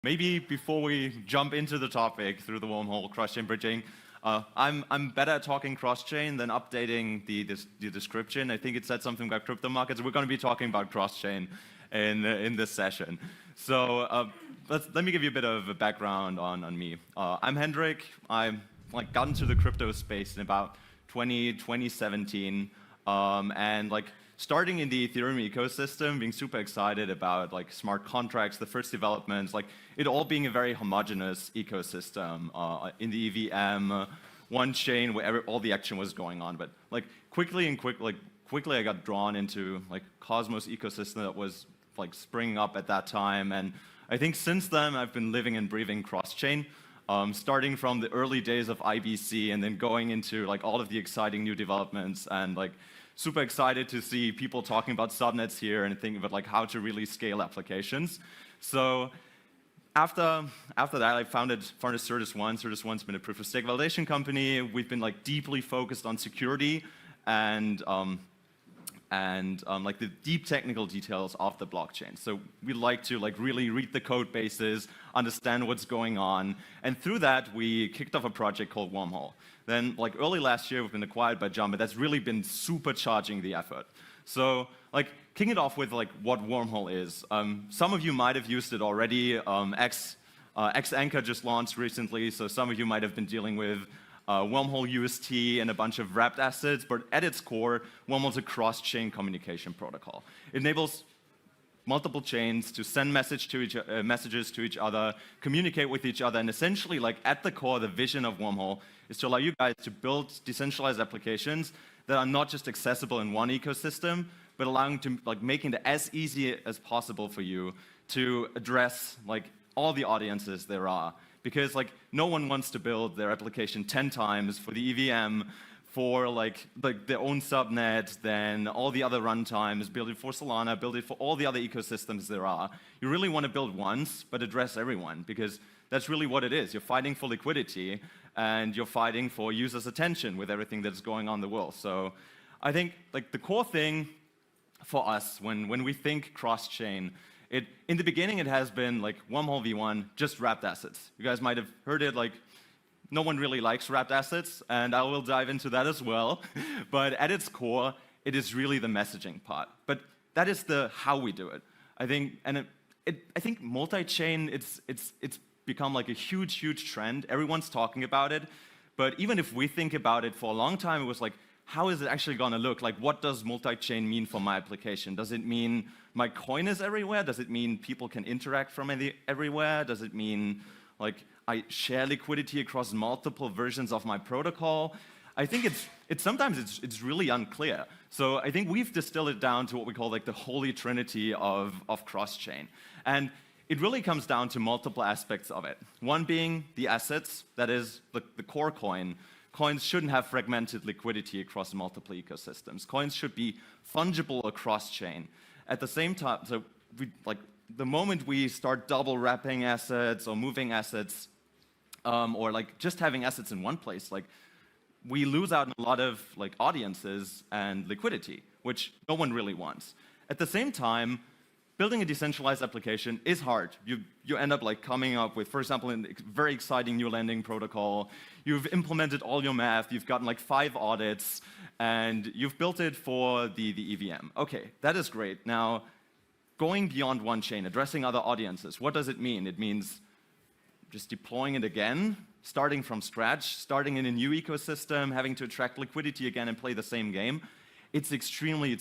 Maybe before we jump into the topic through the wormhole cross-chain bridging, I'm better at talking cross-chain than updating the description. I think it said something about crypto markets. We're going to be talking about cross-chain in this session. So let me give you a bit of a background on me. I'm Hendrik. I got into the crypto space in about 2017, and starting in the Ethereum ecosystem, being super excited about smart contracts, the first developments, it all being a very homogeneous ecosystem in the EVM, one chain where all the action was going on. But quickly I got drawn into Cosmos ecosystem that was springing up at that time, and I think since then I've been living and breathing cross-chain. Starting from the early days of IBC and then going into all of the exciting new developments, and super excited to see people talking about subnets here and thinking about how to really scale applications. So after that, I founded Certus One. Certus One's been a proof of stake validation company. We've been deeply focused on security and the deep technical details of the blockchain. So we like to really read the code bases, understand what's going on, and through that we kicked off a project called Wormhole. Then early last year we've been acquired by Jump, but that's really been supercharging the effort. So kicking it off with what Wormhole is. Some of you might have used it already. Xanchor just launched recently, so some of you might have been dealing with Wormhole UST and a bunch of wrapped assets, but at its core, Wormhole's a cross-chain communication protocol. It enables multiple chains to send messages to each other, communicate with each other, and essentially, at the core, the vision of Wormhole is to allow you guys to build decentralized applications that are not just accessible in one ecosystem, but allowing to making it as easy as possible for you to address all the audiences there are. Because no one wants to build their application 10 times for the EVM, for their own subnet, then all the other runtimes, build it for Solana, build it for all the other ecosystems there are. You really want to build once, but address everyone, because that's really what it is. You're fighting for liquidity, and you're fighting for users' attention with everything that's going on in the world. So I think the core thing for us when we think cross-chain, in the beginning it has been Wormhole v1, just wrapped assets. You guys might have heard it, no one really likes wrapped assets, and I will dive into that as well. But at its core, it is really the messaging part. But that is the how we do it. I think, and I think multi-chain, it's become a huge trend. Everyone's talking about it. But even if we think about it for a long time, it was how is it actually going to look? What does multi-chain mean for my application? Does it mean my coin is everywhere? Does it mean people can interact from everywhere? Does it mean I share liquidity across multiple versions of my protocol? I think sometimes it's really unclear. So I think we've distilled it down to what we call the holy trinity of cross-chain. And it really comes down to multiple aspects of it. One being the assets, that is the core coin. Coins shouldn't have fragmented liquidity across multiple ecosystems. Coins should be fungible across chain. At the same time, so the moment we start double wrapping assets or moving assets, or just having assets in one place, we lose out on a lot of audiences and liquidity, which no one really wants. At the same time, building a decentralized application is hard. You end up coming up with, for example, a very exciting new lending protocol. You've implemented all your math. You've gotten 5 audits, and you've built it for the EVM. Okay, that is great. Now, going beyond one chain, addressing other audiences, what does it mean? It means just deploying it again, starting from scratch, starting in a new ecosystem, having to attract liquidity again and play the same game. It's extremely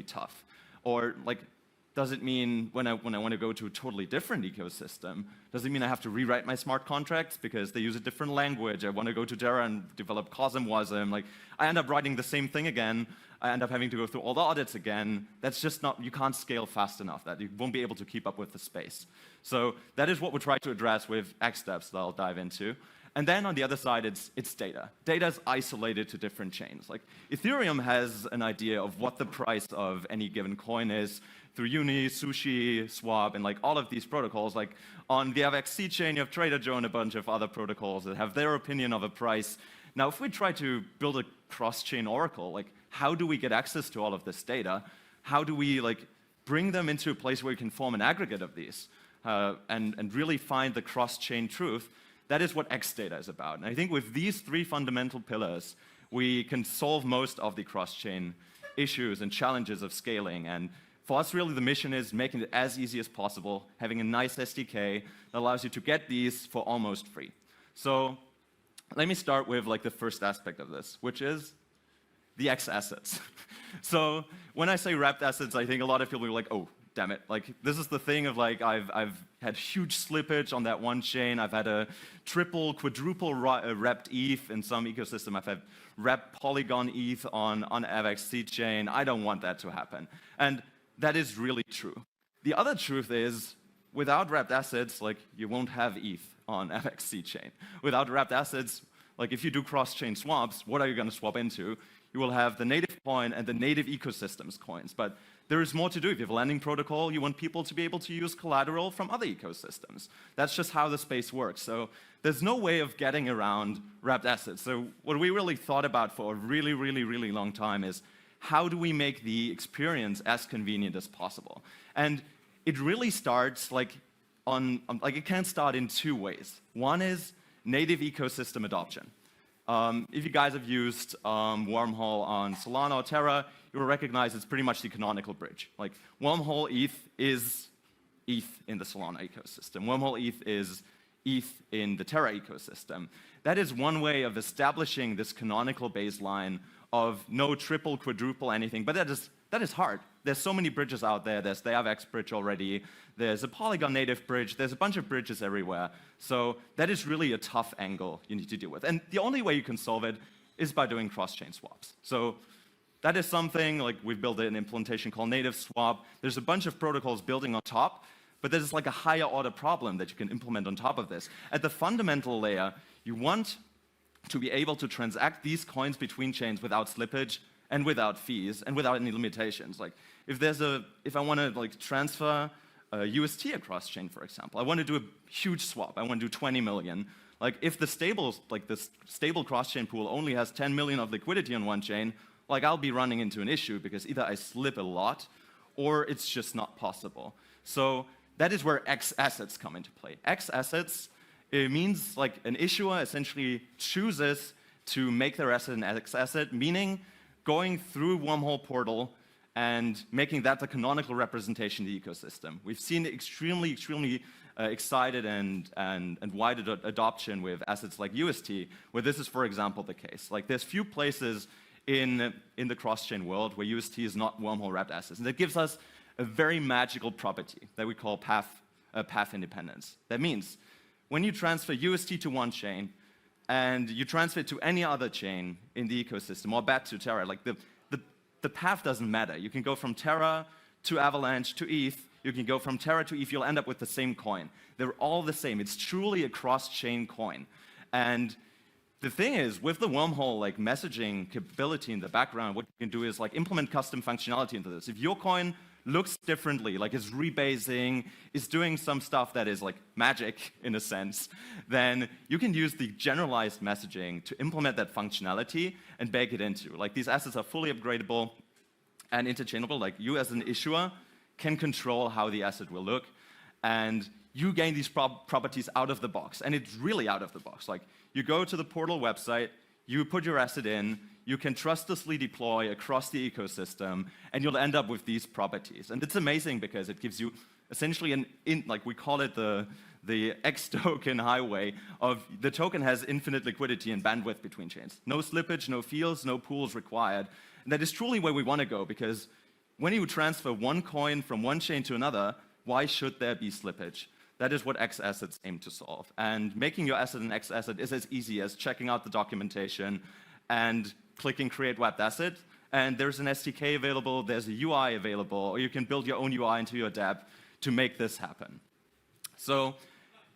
tough. Or does it mean when I want to go to a totally different ecosystem, does it mean I have to rewrite my smart contracts because they use a different language? I want to go to Terra and develop COSM-WASM. I end up writing the same thing again. I end up having to go through all the audits again. That's just not, you can't scale fast enough. That you won't be able to keep up with the space. So that is what we try to address with xDApps that I'll dive into. And then on the other side, it's data. Data is isolated to different chains. Ethereum has an idea of what the price of any given coin is through Uni, Sushi, Swap, and all of these protocols. On the AVAX chain, you have Trader Joe and a bunch of other protocols that have their opinion of a price. Now, if we try to build a cross-chain oracle, how do we get access to all of this data? How do we bring them into a place where you can form an aggregate of these and really find the cross-chain truth, that is what xData is about. And I think with these three fundamental pillars, we can solve most of the cross-chain issues and challenges of scaling. And for us, really, the mission is making it as easy as possible, having a nice SDK that allows you to get these for almost free. So let me start with like the first aspect of this, which is the xAssets. So when I say wrapped assets, I think a lot of people are like, oh, damn it. Like, this is the thing of like, I've had huge slippage on that one chain. I've had a triple, quadruple wrapped ETH in some ecosystem. I've had wrapped Polygon ETH on Avax seed chain. I don't want that to happen. And that is really true. The other truth is, without wrapped assets, like, you won't have ETH on Avax seed chain. Without wrapped assets, like, if you do cross-chain swaps, what are you going to swap into? You will have the native coin and the native ecosystems coins. But there is more to do. If you have a lending protocol, you want people to be able to use collateral from other ecosystems. That's just how the space works. So there's no way of getting around wrapped assets. So what we really thought about for a really, really, really long time is, how do we make the experience as convenient as possible? And it really starts like it can start in two ways. One is native ecosystem adoption. If you guys have used Wormhole on Solana or Terra, you will recognize it's pretty much the canonical bridge. Like, Wormhole ETH is ETH in the Solana ecosystem. Wormhole ETH is ETH in the Terra ecosystem. That is one way of establishing this canonical baseline of no triple, quadruple, anything. But that is hard. There's so many bridges out there. There's the Avax bridge already. There's a Polygon native bridge. There's a bunch of bridges everywhere. So that is really a tough angle you need to deal with. And the only way you can solve it is by doing cross-chain swaps. So that is something, like, we've built an implementation called Native Swap. There's a bunch of protocols building on top, but there's like a higher order problem that you can implement on top of this. At the fundamental layer, you want to be able to transact these coins between chains without slippage and without fees and without any limitations. Like, if I want to like transfer UST across chain, for example, I want to do a huge swap. I want to do 20 million. Like, if the stable cross-chain pool only has 10 million of liquidity on one chain, like, I'll be running into an issue because either I slip a lot or it's just not possible. So that is where xAssets come into play. xAssets, it means like an issuer essentially chooses to make their asset an xAsset, meaning going through Wormhole portal and making that the canonical representation of the ecosystem. We've seen extremely, extremely excited and wide adoption with assets like UST, where this is, for example, the case. Like, there's few places in the cross-chain world where UST is not Wormhole wrapped assets. And that gives us a very magical property that we call path independence. That means when you transfer UST to one chain and you transfer it to any other chain in the ecosystem, or back to Terra, like, the path doesn't matter. You can go from Terra to Avalanche to ETH. You can go from Terra to ETH. You'll end up with the same coin. They're all the same. It's truly a cross-chain coin. And the thing is, with the Wormhole like messaging capability in the background, what you can do is like implement custom functionality into this. If your coin looks differently, like it's rebasing, is doing some stuff that is like magic in a sense, then you can use the generalized messaging to implement that functionality and bake it into. Like, these assets are fully upgradable and interchangeable. Like, you as an issuer can control how the asset will look, and you gain these properties out of the box. And it's really out of the box. Like, you go to the portal website, you put your asset in, you can trustlessly deploy across the ecosystem, and you'll end up with these properties. And it's amazing because it gives you essentially like, we call it the X token highway of the token has infinite liquidity and bandwidth between chains. No slippage, no fees, no pools required. And that is truly where we want to go, because when you transfer one coin from one chain to another, why should there be slippage? That is what xAssets aim to solve. And making your asset an xAsset is as easy as checking out the documentation and clicking Create Wrapped Asset. And there's an SDK available, there's a UI available, or you can build your own UI into your dApp to make this happen. So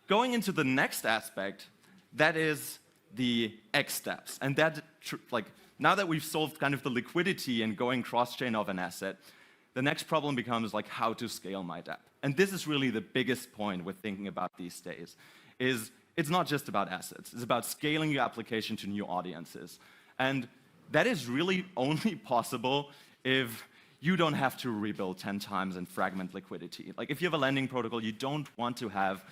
going into the next aspect, that is the xDApps. And that, like, now that we've solved kind of the liquidity and going cross-chain of an asset, the next problem becomes like how to scale my dApp. And this is really the biggest point we're thinking about these days, is it's not just about assets. It's about scaling your application to new audiences. And that is really only possible if you don't have to rebuild 10 times and fragment liquidity. Like if you have a lending protocol, you don't want to have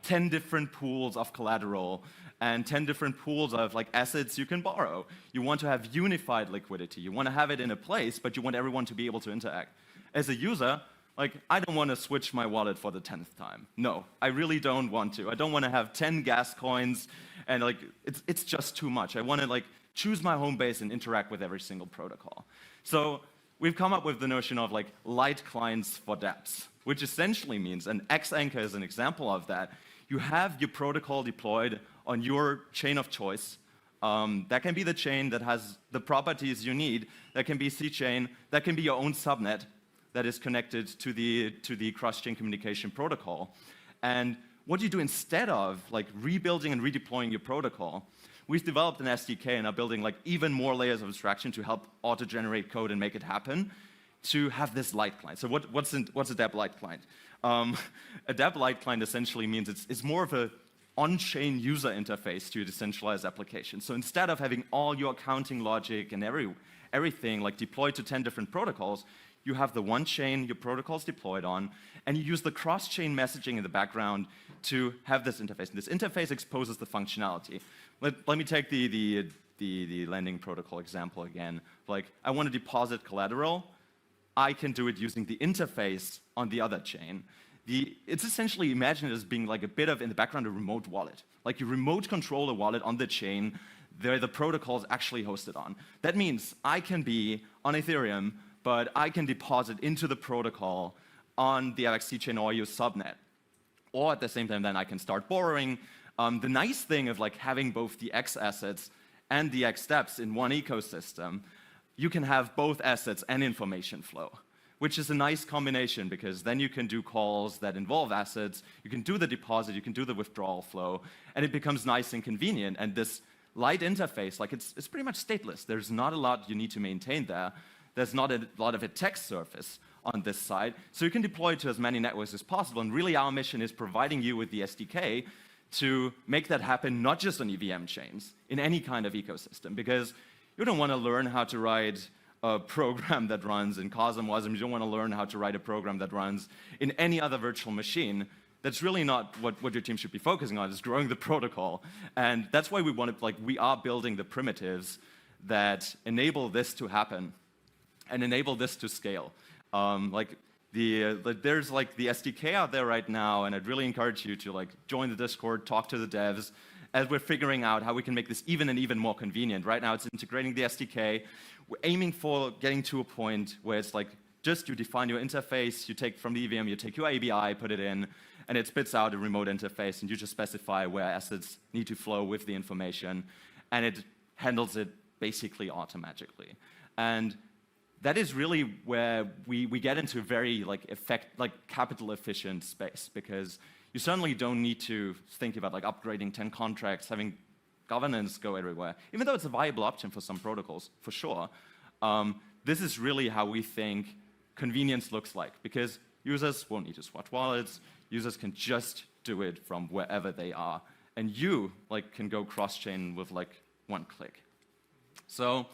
10 different pools of collateral and 10 different pools of like assets you can borrow. You want to have unified liquidity. You want to have it in a place, but you want everyone to be able to interact. As a user, like I don't want to switch my wallet for the 10th time. No, I really don't want to. I don't want to have 10 gas coins and like it's just too much. I want to like choose my home base and interact with every single protocol. So we've come up with the notion of like light clients for dApps, which essentially means, and xAnchor is an example of that, you have your protocol deployed on your chain of choice. That can be the chain that has the properties you need. That can be C-chain. That can be your own subnet that is connected to the cross-chain communication protocol. And what you do instead of like rebuilding and redeploying your protocol, we've developed an SDK and are building like even more layers of abstraction to help auto-generate code and make it happen to have this light client. So what's a dApp light client? A dApp light client essentially means it's more of a on-chain user interface to a decentralized application. So instead of having all your accounting logic and everything like deployed to 10 different protocols, you have the one chain your protocol's deployed on, and you use the cross-chain messaging in the background to have this interface. And this interface exposes the functionality. Let me take the lending protocol example again. Like, I want to deposit collateral. I can do it using the interface on the other chain. It's essentially, imagine it as being like a bit of, in the background, a remote wallet. Like you remote control a wallet on the chain where the protocol is actually hosted on. That means I can be on Ethereum, but I can deposit into the protocol on the AVAX chain or use subnet. Or at the same time, then I can start borrowing. The nice thing of like having both the xAssets and the xDApps in one ecosystem, you can have both assets and information flow, which is a nice combination because then you can do calls that involve assets, you can do the deposit, you can do the withdrawal flow, and it becomes nice and convenient. And this light interface, like it's pretty much stateless. There's not a lot you need to maintain there. There's not a lot of attack surface on this side, so you can deploy it to as many networks as possible. And really our mission is providing you with the SDK to make that happen not just on EVM chains, in any kind of ecosystem, because you don't want to learn how to write a program that runs in Cosmos, you don't want to learn how to write a program that runs in any other virtual machine. That's really not what your team should be focusing on, is growing the protocol. And that's why we are building the primitives that enable this to happen and enable this to scale. There's like the SDK out there right now, and I'd really encourage you to like join the Discord, talk to the devs, as we're figuring out how we can make this even more convenient. Right now it's integrating the SDK. We're aiming for getting to a point where it's like just you define your interface, you take from the EVM, you take your ABI, put it in, and it spits out a remote interface, and you just specify where assets need to flow with the information, and it handles it basically automatically. And that is really where we get into very capital efficient space, because you certainly don't need to think about like upgrading 10 contracts, having governance go everywhere, even though it's a viable option for some protocols, for sure. This is really how we think convenience looks like, because users won't need to swap wallets, users can just do it from wherever they are, and you can go cross-chain with one click. So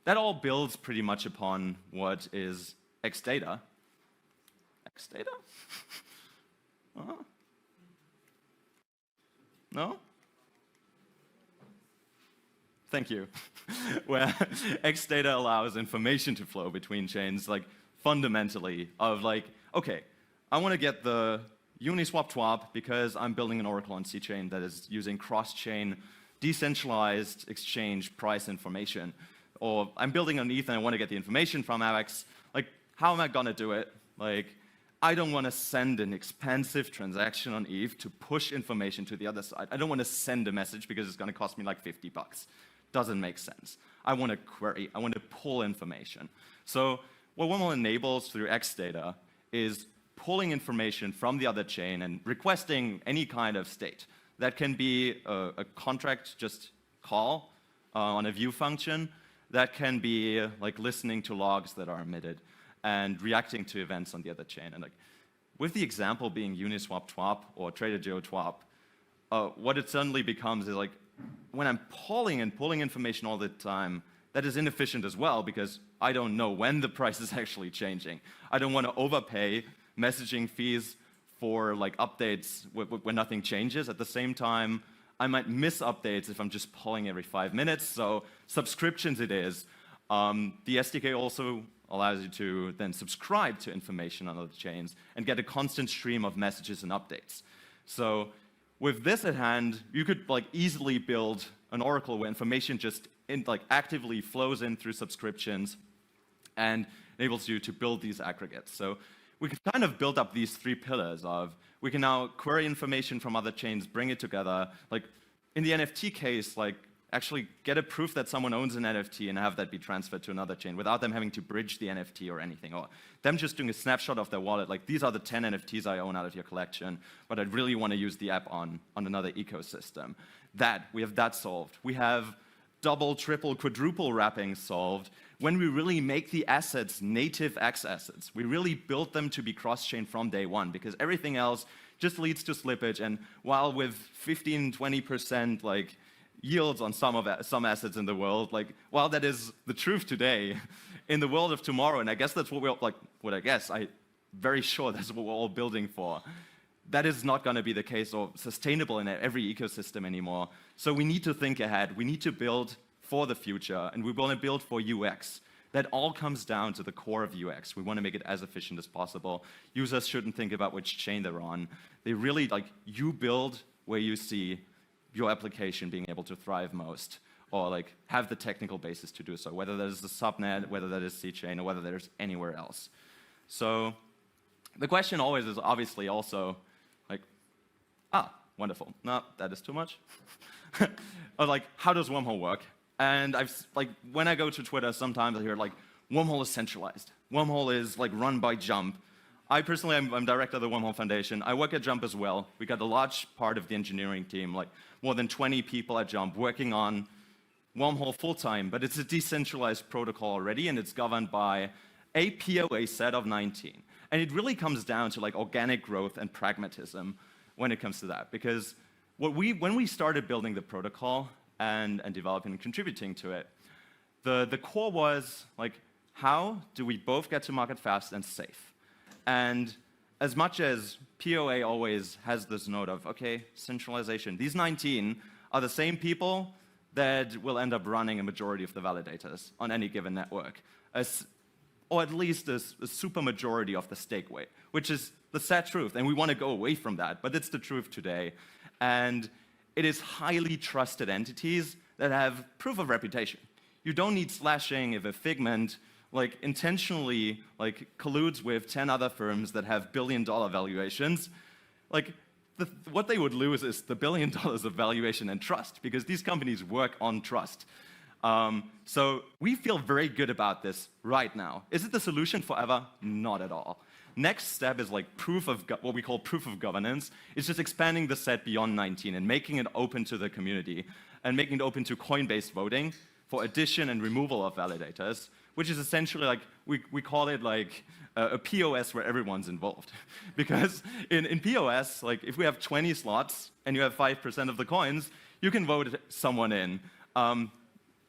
that all builds pretty much upon what is xData. xData? No? Thank you. Where xData allows information to flow between chains, fundamentally, of okay, I want to get the Uniswap TWAP because I'm building an Oracle on C-chain that is using cross-chain decentralized exchange price information. Or I'm building on ETH and I want to get the information from AVAX. How am I going to do it? I don't want to send an expensive transaction on ETH to push information to the other side. I don't want to send a message because it's going to cost me $50. Doesn't make sense. I want to query. I want to pull information. So what WOML enables through xData is pulling information from the other chain and requesting any kind of state. That can be a contract just call on a view function. That can be listening to logs that are emitted and reacting to events on the other chain. And with the example being Uniswap TWAP or Trader TWAP, what it suddenly becomes is when I'm pulling information all the time, that is inefficient as well because I don't know when the price is actually changing. I don't want to overpay messaging fees for like updates when nothing changes. At the same time, I might miss updates if I'm just polling every 5 minutes. So subscriptions it is. The SDK also allows you to then subscribe to information on other chains and get a constant stream of messages and updates. So with this at hand, you could like easily build an oracle where information just actively flows in through subscriptions and enables you to build these aggregates. So we can kind of build up these 3 pillars of we can now query information from other chains, bring it together. Like in the NFT case, like actually get a proof that someone owns an NFT and have that be transferred to another chain without them having to bridge the NFT or anything, or them just doing a snapshot of their wallet, like these are the 10 NFTs I own out of your collection, but I'd really want to use the app on another ecosystem. We have that solved. We have double, triple, quadruple wrapping solved when we really make the assets native xAssets. We really build them to be cross-chain from day one because everything else just leads to slippage, and while with 15, 20% like yields on some assets in the world, like while that is the truth today, in the world of tomorrow, and I guess that's what I'm very sure that's what we're all building for, that is not going to be the case or sustainable in every ecosystem anymore. So we need to think ahead. We need to build for the future, and we want to build for UX. That all comes down to the core of UX. We want to make it as efficient as possible. Users shouldn't think about which chain they're on. They really, like, you build where you see your application being able to thrive most, or like have the technical basis to do so, whether that is the subnet, whether that is C-chain, or whether there's anywhere else. So the question always is obviously also like, wonderful. No, that is too much. Or like, how does Wormhole work? And when I go to Twitter, sometimes I hear like, Wormhole is centralized. Wormhole is like run by Jump. I personally, I'm director of the Wormhole Foundation. I work at Jump as well. We got a large part of the engineering team, like more than 20 people at Jump working on Wormhole full-time, but it's a decentralized protocol already, and it's governed by a POA set of 19. And it really comes down to like organic growth and pragmatism when it comes to that, because when we started building the protocol and developing and contributing to it, the core was like, how do we both get to market fast and safe? And as much as POA always has this note of, okay, centralization, these 19 are the same people that will end up running a majority of the validators on any given network, or at least a super majority of the stake weight, which is the sad truth. And we want to go away from that, but it's the truth today. And it is highly trusted entities that have proof of reputation. You don't need slashing if a Figment like intentionally like colludes with 10 other firms that have billion-dollar valuations. Like what they would lose is the $1 billion of valuation and trust, because these companies work on trust. So we feel very good about this right now. Is it the solution forever? Not at all. Next step is like what we call proof of governance. It's just expanding the set beyond 19 and making it open to the community and making it open to coin-based voting for addition and removal of validators, which is essentially like, we call it like a POS where everyone's involved. Because in POS, like if we have 20 slots and you have 5% of the coins, you can vote someone in.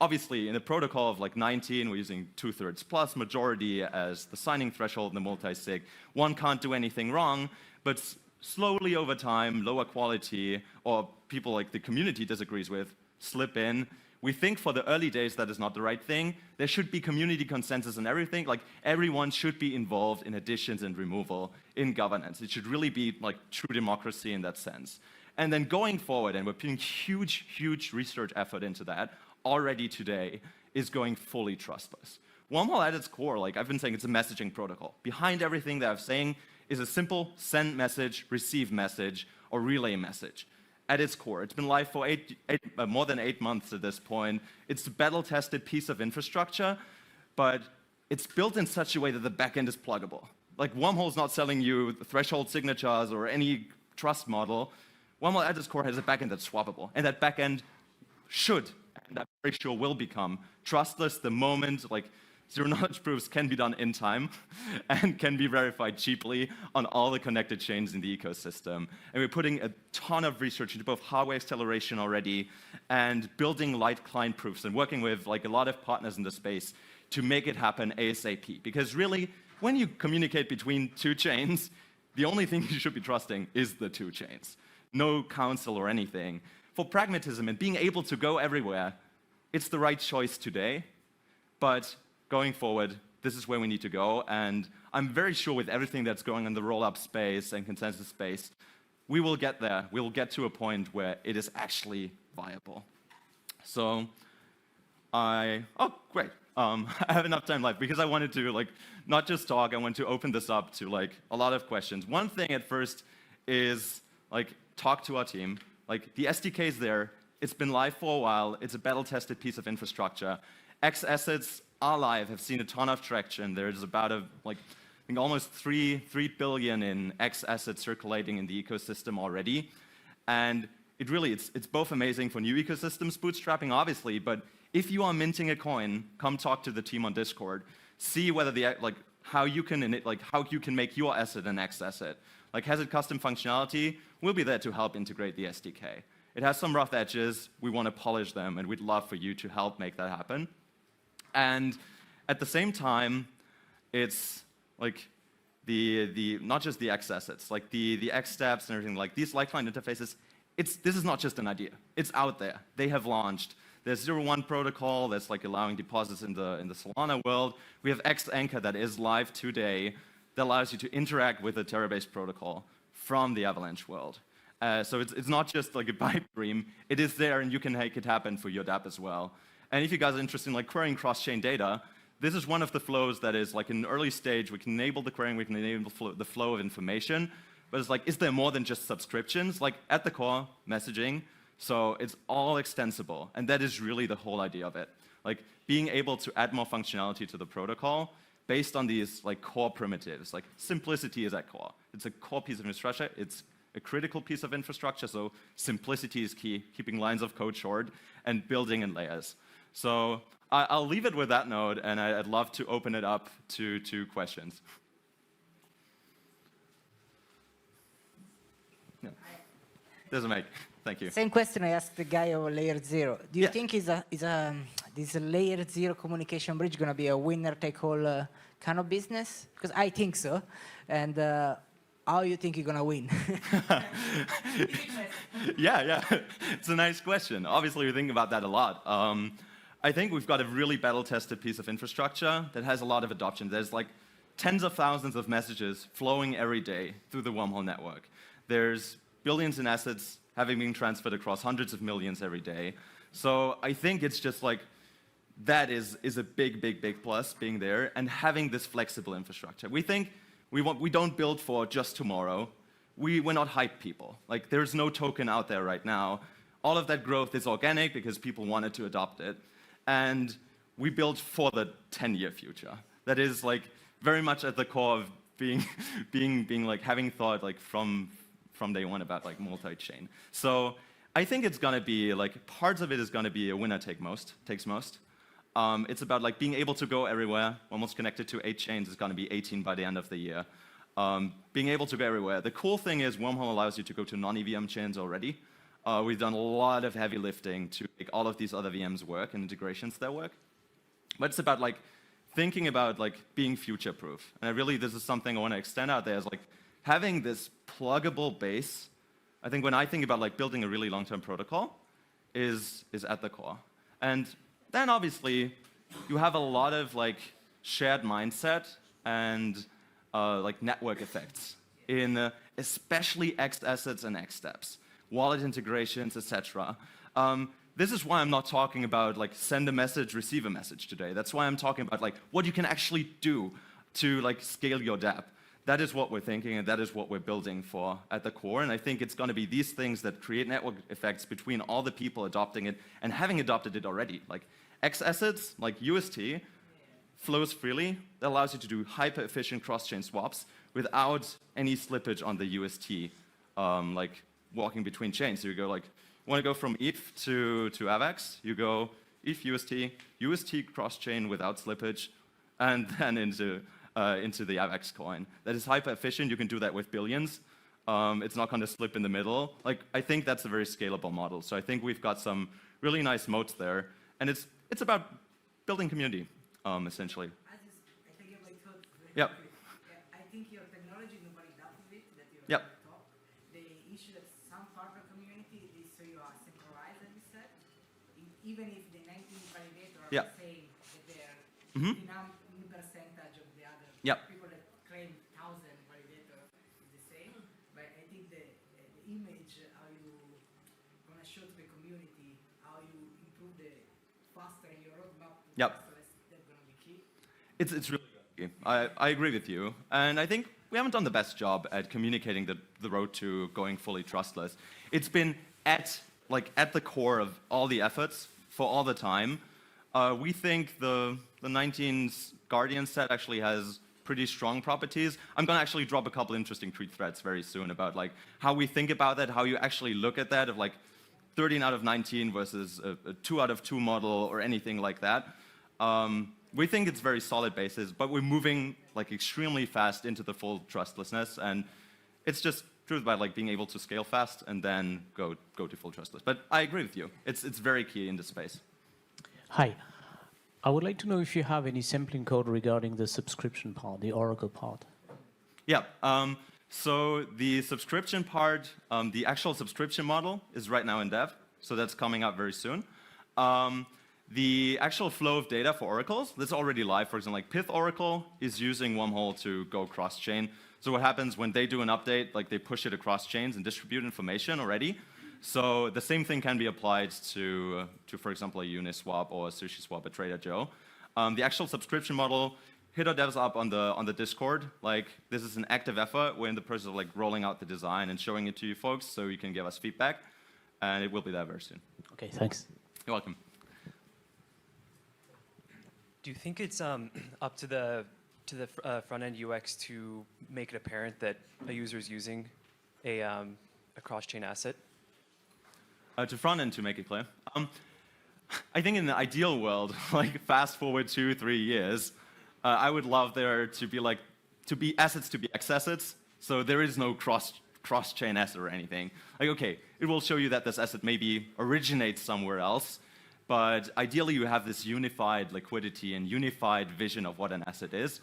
Obviously, in a protocol of like 19, we're using 2/3 plus majority as the signing threshold in the multi-sig. One can't do anything wrong, but slowly over time, lower quality, or people like the community disagrees with, slip in. We think for the early days that is not the right thing. There should be community consensus and everything. Like everyone should be involved in additions and removal in governance. It should really be like true democracy in that sense. And then going forward, and we're putting huge, huge research effort into that already today, is going fully trustless. Wormhole at its core, like I've been saying, it's a messaging protocol. Behind everything that I'm saying is a simple send message, receive message, or relay message. At its core, it's been live for more than 8 months at this point. It's a battle-tested piece of infrastructure, but it's built in such a way that the backend is pluggable. Like Wormhole's not selling you threshold signatures or any trust model. Wormhole at its core has a backend that's swappable, and that backend should, and I'm very sure will become, trustless the moment like zero-knowledge proofs can be done in time and can be verified cheaply on all the connected chains in the ecosystem. And we're putting a ton of research into both hardware acceleration already and building light client proofs and working with like a lot of partners in the space to make it happen ASAP. Because really, when you communicate between two chains, the only thing you should be trusting is the two chains. No council or anything. For pragmatism and being able to go everywhere, it's the right choice today, but going forward, this is where we need to go, and I'm very sure with everything that's going on in the roll-up space and consensus space, we will get there. We will get to a point where it is actually viable. So, oh, great. I have enough time left because I wanted to like not just talk, I want to open this up to like a lot of questions. One thing at first is like talk to our team. Like the SDK is there, it's been live for a while, it's a battle-tested piece of infrastructure. xAssets are live, have seen a ton of traction. There's about I think almost 3 billion in xAssets circulating in the ecosystem already. And it's both amazing for new ecosystems bootstrapping, obviously, but if you are minting a coin, come talk to the team on Discord. See whether how you can make your asset an xAsset. Like, has it custom functionality? We'll be there to help integrate the SDK. It has some rough edges. We want to polish them, and we'd love for you to help make that happen. And at the same time, it's like not just the xAssets, like the xDApps and everything, like these light client interfaces. This is not just an idea. It's out there. They have launched. There's 0.1 protocol that's like allowing deposits in the Solana world. We have xAnchor that is live today that allows you to interact with the Terra-based protocol from the Avalanche world. So it's not just like a pipe dream. It is there, and you can make it happen for your dApp as well. And if you guys are interested in like querying cross-chain data, this is one of the flows that is like in an early stage. We can enable the querying, we can enable the flow of information. But it's like, is there more than just subscriptions? Like at the core, messaging. So it's all extensible, and that is really the whole idea of it. Like being able to add more functionality to the protocol based on these like core primitives. Like simplicity is at core. It's a core piece of infrastructure. It's a critical piece of infrastructure, so simplicity is key, keeping lines of code short and building in layers. So I'll leave it with that note, and I'd love to open it up to questions. Yeah. There's a mic. Thank you. Same question I asked the guy of layer 0. Do you think this layer 0 communication bridge going to be a winner-take-all kind of business? Because I think so. And how you think you're going to win? Yeah. It's a nice question. Obviously, we think about that a lot. I think we've got a really battle-tested piece of infrastructure that has a lot of adoption. There's like tens of thousands of messages flowing every day through the Wormhole network. There's billions in assets having been transferred across hundreds of millions every day. So I think it's just like, that is a big plus being there and having this flexible infrastructure. We think we don't build for just tomorrow. We're not hype people. Like there's no token out there right now. All of that growth is organic because people wanted to adopt it. And we build for the 10-year future. That is like very much at the core of being like having thought like from day one about like multi-chain. So I think it's gonna be like parts of it is gonna be a winner takes most. It's about like being able to go everywhere. Almost connected to 8 chains is gonna be 18 by the end of the year. Being able to go everywhere. The cool thing is Wormhole allows you to go to non-EVM chains already. We've done a lot of heavy lifting to make all of these other VMs work and integrations that work. But it's about like thinking about like being future-proof. And this is something I want to extend out there is like having this pluggable base. I think when I think about like building a really long-term protocol is at the core. And then obviously you have a lot of like shared mindset and like network effects in especially xAssets and xDApps, wallet integrations, etc. This is why I'm not talking about like send a message, receive a message today. That's why I'm talking about like what you can actually do to like scale your dApp. That is what we're thinking, and that is what we're building for at the core. And I think it's going to be these things that create network effects between all the people adopting it and having adopted it already. Like xAssets, like UST, flows freely. That allows you to do hyper-efficient cross-chain swaps without any slippage on the UST, like walking between chains. So you go like, want to go from ETH to AVAX, you go ETH UST, UST cross-chain without slippage, and then into the AVAX coin. That is hyper efficient. You can do that with billions. It's not going to slip in the middle. Like, I think that's a very scalable model. So I think we've got some really nice moats there, and it's about building community, essentially. I think my thought. Yep. I think your technology, nobody doubts it, that you're Yep. at the top. The issue that some part of the community is so you are centralized, as you said. Even if the 19 validators are Yep. saying that they're Mhm. in percentage of the other Yep. people that claim 1,000 validators is the same. But I think the image, how you gonna show to the community, how you improve the faster in your roadmap to Yep. trustless, that's gonna be key. It's really good. I agree with you. And I think we haven't done the best job at communicating the road to going fully trustless. It's been at the core of all the efforts for all the time. We think the 19's Guardian set actually has pretty strong properties. I'm going to actually drop a couple interesting tweet threads very soon about like how we think about that, how you actually look at that of like 13 out of 19 versus a 2 out of 2 model or anything like that. We think it's very solid basis, but we're moving like extremely fast into the full trustlessness, and it's just truth about like being able to scale fast and then go to full trustless. But I agree with you. It's very key in this space. Hi. I would like to know if you have any sampling code regarding the subscription part, the Oracle part. Yeah. So the subscription part, the actual subscription model is right now in dev, so that's coming up very soon. The actual flow of data for oracles, that's already live. For example, like Pith Oracle is using Wormhole to go cross-chain. So what happens when they do an update, like they push it across chains and distribute information already. So the same thing can be applied to for example, a Uniswap or a SushiSwap at Trader Joe. The actual subscription model, hit our devs up on the Discord. Like, this is an active effort. We're in the process of like rolling out the design and showing it to you folks so you can give us feedback. And it will be there very soon. Okay, thanks. You're welcome. Do you think it's up to the front-end UX to make it apparent that a user is using a cross-chain asset? To front end, to make it clear. I think in the ideal world, like fast forward 2-3 years, I would love there to be assets to be xAssets, so there is no cross-chain asset or anything. Like, okay, it will show you that this asset maybe originates somewhere else, but ideally you have this unified liquidity and unified vision of what an asset is.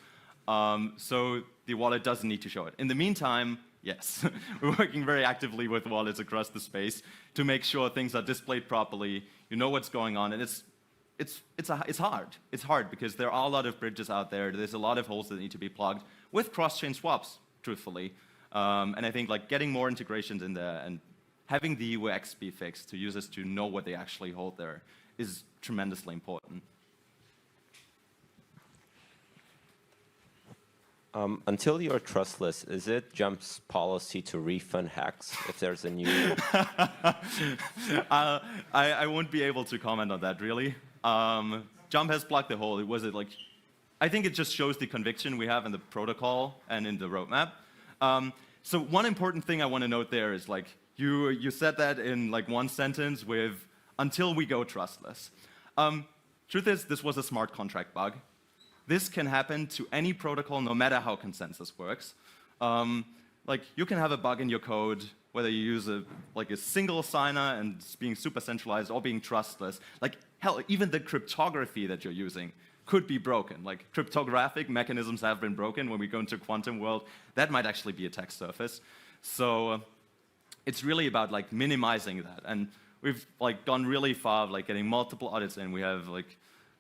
So the wallet doesn't need to show it. In the meantime, yes, we're working very actively with wallets across the space to make sure things are displayed properly. You know what's going on, and it's hard. It's hard because there are a lot of bridges out there. There's a lot of holes that need to be plugged with cross-chain swaps, truthfully. And I think like getting more integrations in there and having the UX be fixed to users to know what they actually hold there is tremendously important. Until you're trustless, is it Jump's policy to refund hacks if there's a new? I won't be able to comment on that, really. Jump has plugged the hole. I think it just shows the conviction we have in the protocol and in the roadmap. So one important thing I want to note there is like you said that in like one sentence with until we go trustless. Truth is, this was a smart contract bug. This can happen to any protocol, no matter how consensus works. Like, you can have a bug in your code, whether you use a single signer and it's being super centralized or being trustless. Like, hell, even the cryptography that you're using could be broken. Like, cryptographic mechanisms have been broken. When we go into quantum world, that might actually be attack surface. So it's really about like minimizing that. And we've like gone really far, like getting multiple audits in. We have like,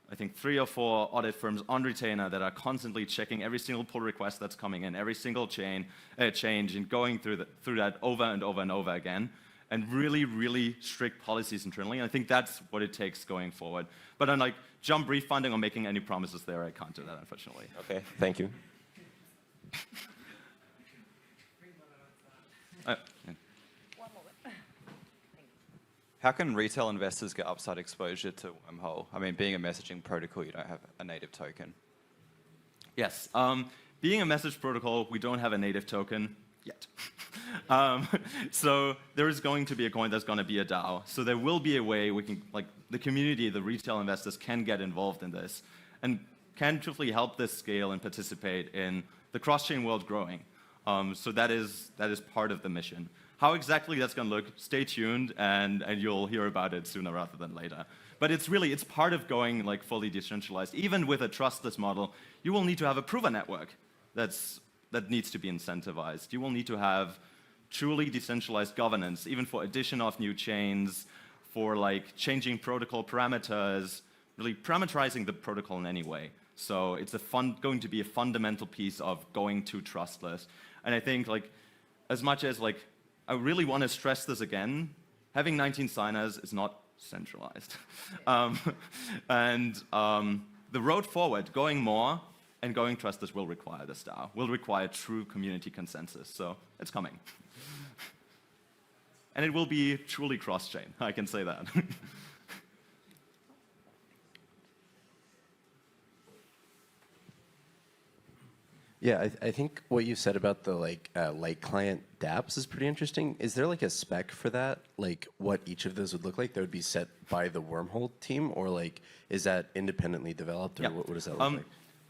I think 3 or 4 audit firms on retainer that are constantly checking every single pull request that's coming in, every single change, and going through that over and over and over again, and really, really strict policies internally. And I think that's what it takes going forward. But on like Jump refunding or making any promises there, I can't do that, unfortunately. Okay, thank you. Yeah. How can retail investors get upside exposure to Wormhole? I mean, being a messaging protocol, you don't have a native token. Yes. Being a message protocol, we don't have a native token yet. So there is going to be a coin that's going to be a DAO. So there will be a way we can, like, the community, the retail investors can get involved in this. And can truthfully help this scale and participate in the cross-chain world growing. So that is part of the mission. How exactly that's going to look, stay tuned, and you'll hear about it sooner rather than later. But it's part of going like fully decentralized. Even with a trustless model, you will need to have a prover network that needs to be incentivized. You will need to have truly decentralized governance, even for addition of new chains, for like changing protocol parameters, really parameterizing the protocol in any way. So it's going to be a fundamental piece of going to trustless. And I think like, as much as like, I really want to stress this again, having 19 signers is not centralized. The road forward, going more and going trustless will require this DAO, will require true community consensus. So it's coming. And it will be truly cross-chain, I can say that. Yeah, I think what you said about the light client dApps is pretty interesting. Is there like a spec for that? Like what each of those would look like that would be set by the Wormhole team, or like is that independently developed, or Yeah. what does that look like?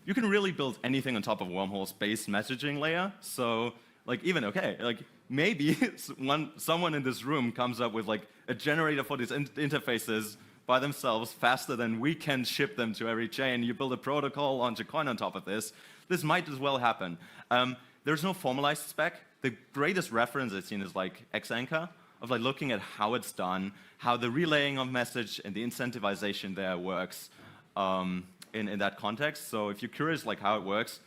You can really build anything on top of Wormhole's base messaging layer. So like even like maybe someone in this room comes up with like a generator for these interfaces by themselves faster than we can ship them to every chain. You build a protocol, launch a coin on top of this. This might as well happen. There's no formalized spec. The greatest reference I've seen is like xAnchor, of like looking at how it's done, how the relaying of message and the incentivization there works in that context. So if you're curious like how it works,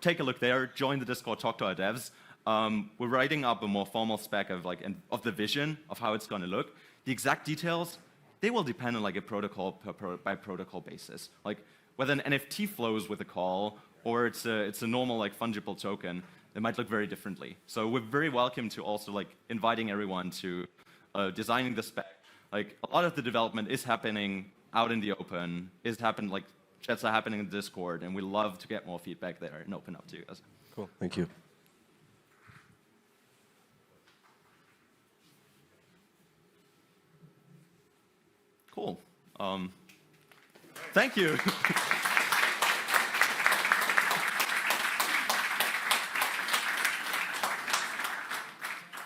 take a look there, join the Discord, talk to our devs. We're writing up a more formal spec of like of the vision of how it's going to look. The exact details, they will depend on like a protocol by protocol basis. Like whether an NFT flows with a call or it's a normal like fungible token, it might look very differently. So we're very welcome to also like inviting everyone to designing the spec. Like a lot of the development is happening out in the open, like chats are happening in Discord, and we love to get more feedback there and open up to you guys. Cool, thank you. Cool. Thank you.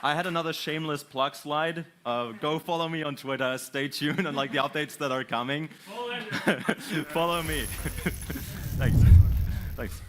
I had another shameless plug slide. Go follow me on Twitter. Stay tuned on like the updates that are coming. Follow me. Thanks. Thanks.